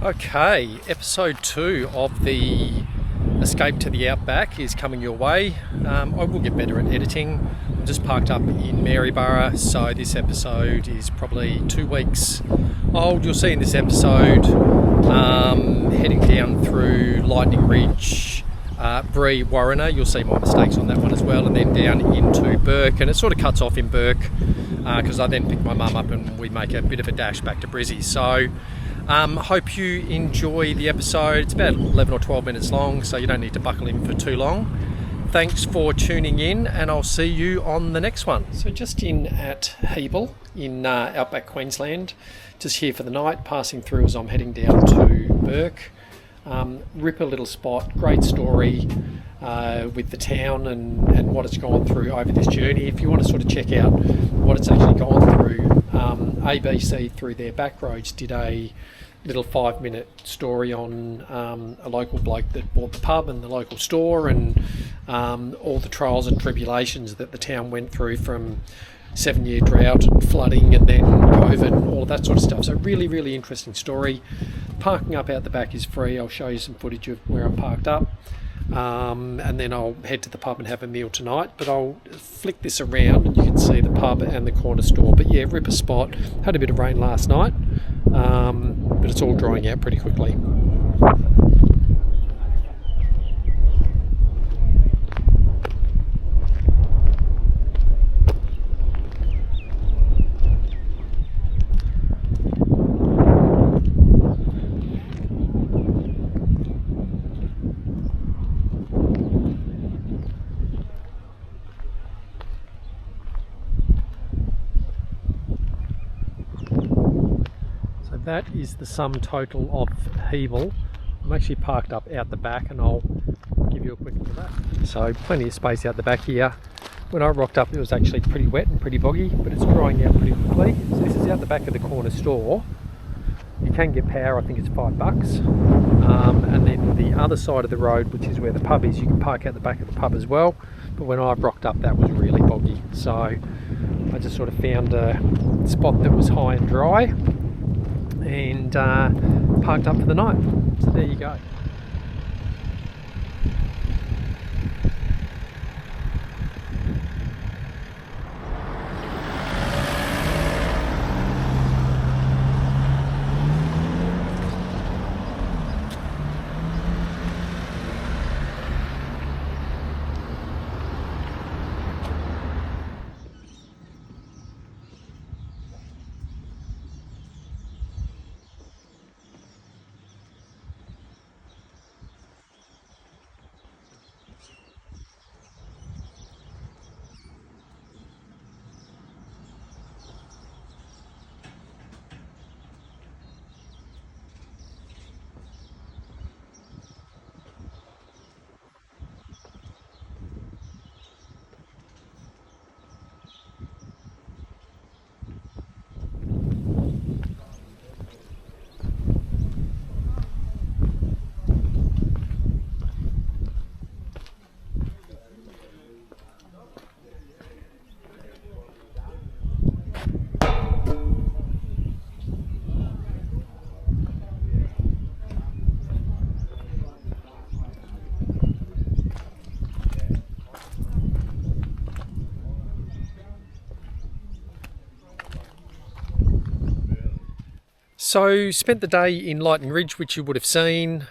Okay, episode 2 of the Escape to the Outback is coming your way. I will get better at editing. I'm just parked up in Maryborough, so this episode is probably 2 weeks old. You'll see in this episode heading down through Lightning Ridge, Bree, Warriner. You'll see my mistakes on that one as well, and then down into Burke, and it sort of cuts off in Burke because I then pick my mum up and we make a bit of a dash back to Brizzy. So hope you enjoy the episode. It's about 11 or 12 minutes long, so you don't need to buckle in for too long. Thanks for tuning in, and I'll see you on the next one. So just in at Hebel in Outback, Queensland, just here for the night, passing through as I'm heading down to Burke. Ripper little spot, great story with the town and what it's gone through over this journey. If you want to sort of check out what it's actually gone through, ABC through their back roads did a little 5-minute story on a local bloke that bought the pub and the local store, and all the trials and tribulations that the town went through, from 7-year drought and flooding and then COVID and all of that sort of stuff. So really interesting story. Parking up out the back is free. I'll show you some footage of where I'm parked up, and then I'll head to the pub and have a meal tonight. But I'll flick this around and you can see the pub and the corner store. But yeah, ripper spot. Had a bit of rain last night, but it's all drying out pretty quickly. That is the sum total of Hebel. I'm actually parked up out the back, and I'll give you a quick look at that. So plenty of space out the back here. When I rocked up, it was actually pretty wet and pretty boggy, but it's drying out pretty quickly. So this is out the back of the corner store. You can get power, I think it's $5. And then the other side of the road, which is where the pub is, you can park out the back of the pub as well. But when I rocked up, that was really boggy. So I just sort of found a spot that was high and dry, and parked up for the night. So there you go. So spent the day in Lightning Ridge, which you would have seen,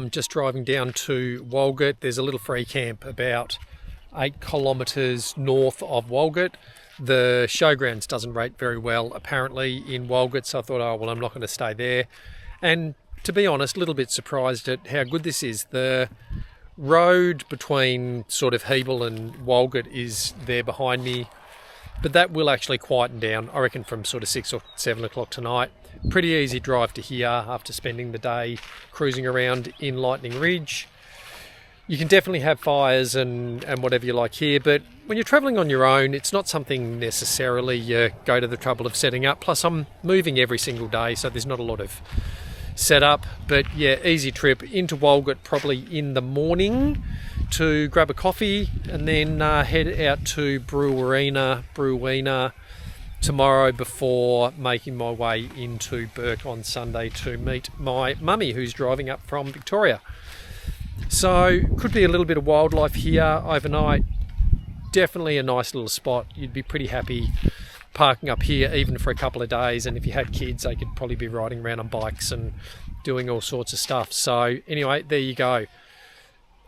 just driving down to Walgett. There's a little free camp about 8 kilometres north of Walgett. The showgrounds doesn't rate very well apparently in Walgett, so I thought, oh well, I'm not going to stay there. And to be honest, a little bit surprised at how good this is. The road between sort of Hebel and Walgett is there behind me, but that will actually quieten down, I reckon, from sort of 6 or 7 o'clock tonight. Pretty easy drive to here after spending the day cruising around in Lightning Ridge. You can definitely have fires and whatever you like here, but when you're travelling on your own, it's not something necessarily you go to the trouble of setting up. Plus I'm moving every single day, so there's not a lot of setup. But yeah, easy trip into Walgett probably in the morning to grab a coffee, and then head out to Brewina tomorrow before making my way into Bourke on Sunday to meet my mummy, who's driving up from Victoria. So could be a little bit of wildlife here overnight. Definitely a nice little spot. You'd be pretty happy parking up here even for a couple of days, and if you had kids they could probably be riding around on bikes and doing all sorts of stuff. So anyway, there you go.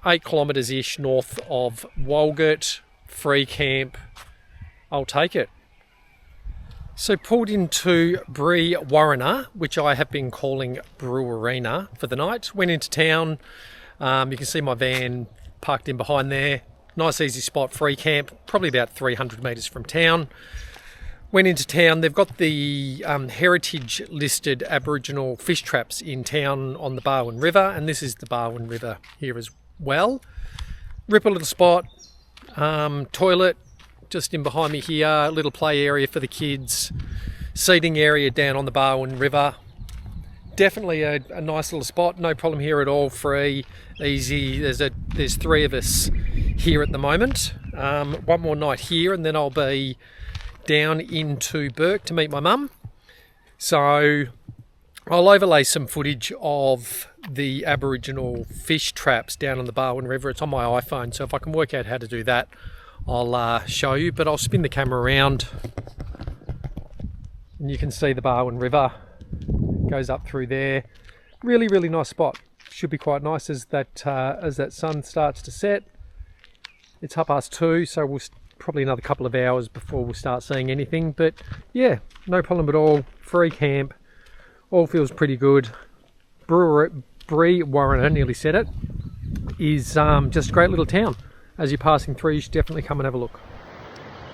8 kilometres ish north of Walgett, free camp. I'll take it. So pulled into Brewarrina, which I have been calling Brewarrina for the night. Went into town. You can see my van parked in behind there. Nice easy spot, free camp, probably about 300 metres from town. Went into town. They've got the heritage listed Aboriginal fish traps in town on the Barwon River, and this is the Barwon River here as well. Ripper little spot, toilet just in behind me here, little play area for the kids, seating area down on the Barwon River. Definitely a nice little spot, no problem here at all, free, easy. There's 3 of us here at the moment. One more night here and then I'll be down into Bourke to meet my mum. So I'll overlay some footage of the Aboriginal fish traps down on the Barwon River. It's on my iPhone, so if I can work out how to do that, I'll show you, but I'll spin the camera around and you can see the Barwon River goes up through there. Really, really nice spot. Should be quite nice as that sun starts to set. It's 2:30, so we'll probably another couple of hours before we'll start seeing anything, but yeah, no problem at all. Free camp, all feels pretty good. Brewarrina, nearly said it, is just a great little town. As you're passing through, you should definitely come and have a look.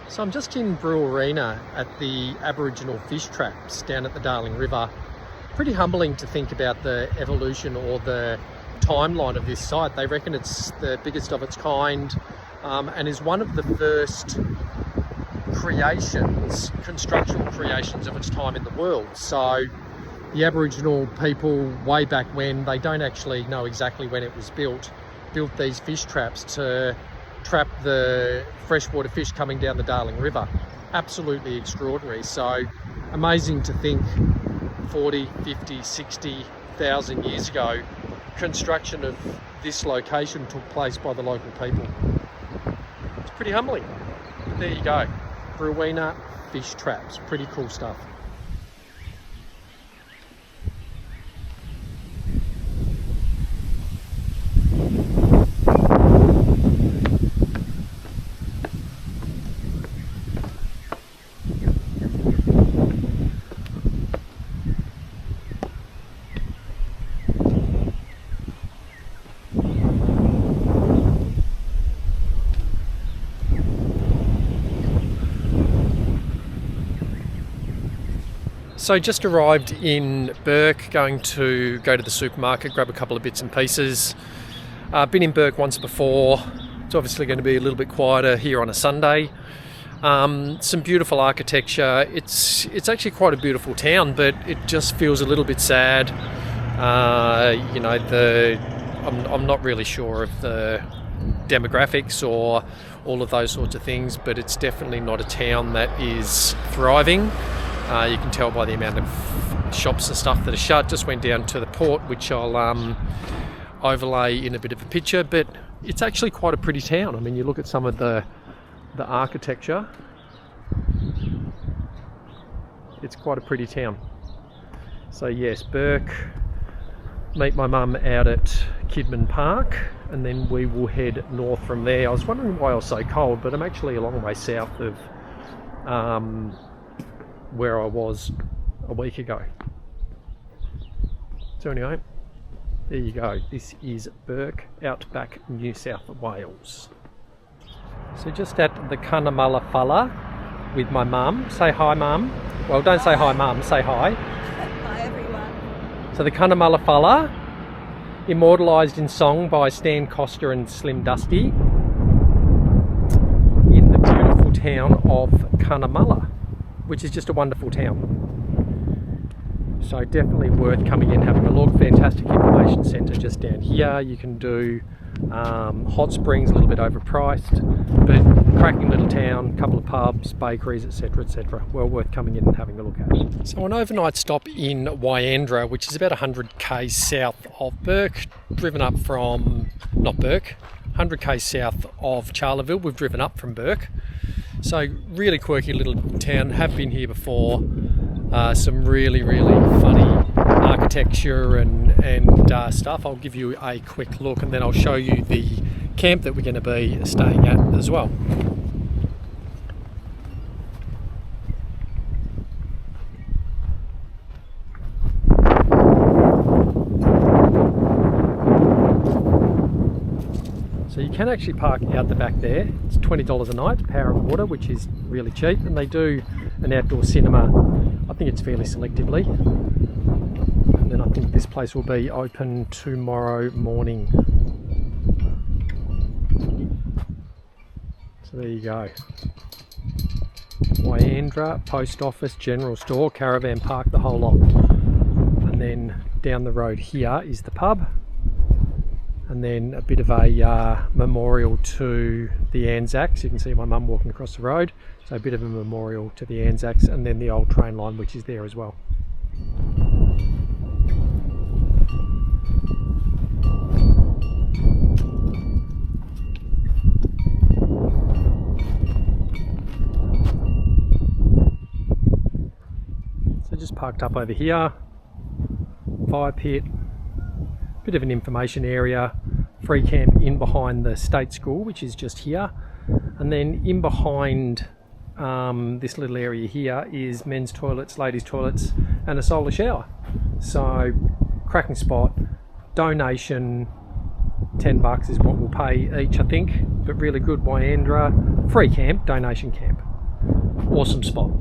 So I'm just in Brewarrina at the Aboriginal fish traps down at the Darling River. Pretty humbling to think about the evolution or the timeline of this site. They reckon it's the biggest of its kind, and is one of the first constructional creations of its time in the world. So the Aboriginal people, way back when, they don't actually know exactly when it was built these fish traps to trap the freshwater fish coming down the Darling River. Absolutely extraordinary. So amazing to think 40, 50, 60,000 years ago, construction of this location took place by the local people. It's pretty humbling. But there you go. Brewarrina fish traps. Pretty cool stuff. So just arrived in Bourke, going to go to the supermarket, grab a couple of bits and pieces. Been in Bourke once before. It's obviously going to be a little bit quieter here on a Sunday. Some beautiful architecture. It's actually quite a beautiful town, but it just feels a little bit sad. I'm not really sure of the demographics or all of those sorts of things, but it's definitely not a town that is thriving. You can tell by the amount of shops and stuff that are shut. Just went down to the port, which I'll overlay in a bit of a picture, but it's actually quite a pretty town. I mean, you look at some of the architecture, it's quite a pretty town. So yes, Bourke, meet my mum out at Kidman Park, and then we will head north from there. I was wondering why I was so cold, but I'm actually a long way south of where I was a week ago. So anyway, there you go. This is Bourke, Outback, New South Wales. So just at the Cunnamulla Falla with my mum. Say hi, mum. Well, don't say hi, mum. Say hi. Hi, everyone. So the Cunnamulla Falla, immortalised in song by Stan Coster and Slim Dusty, in the beautiful town of Cunnamulla, which is just a wonderful town. So definitely worth coming in, having a look. Fantastic information centre just down here. You can do Hot springs a little bit overpriced, but cracking little town, couple of pubs, bakeries, etc, etc. Well worth coming in and having a look at. So an overnight stop in Wyandra, which is about 100k south of Burke, driven up from, not Burke, 100k south of Charleville. We've driven up from Burke. So really quirky little town, have been here before. Some really funny architecture and stuff. I'll give you a quick look and then I'll show you the camp that we're going to be staying at as well. So you can actually park out the back there. It's $20 a night, power and water, which is really cheap, and they do an outdoor cinema. I think it's fairly selectively. And then I think this place will be open tomorrow morning. So there you go. Wyandra Post Office General Store, caravan park, the whole lot. And then down the road here is the pub. And then a bit of a memorial to the Anzacs. You can see my mum walking across the road. So a bit of a memorial to the Anzacs, and then the old train line which is there as well. So just parked up over here. Fire pit. Bit of an information area, free camp in behind the state school, which is just here, and then in behind this little area here is men's toilets, ladies toilets, and a solar shower. So cracking spot. Donation $10 is what we'll pay each, I think, but really good. Wyandra free camp, donation camp, awesome spot.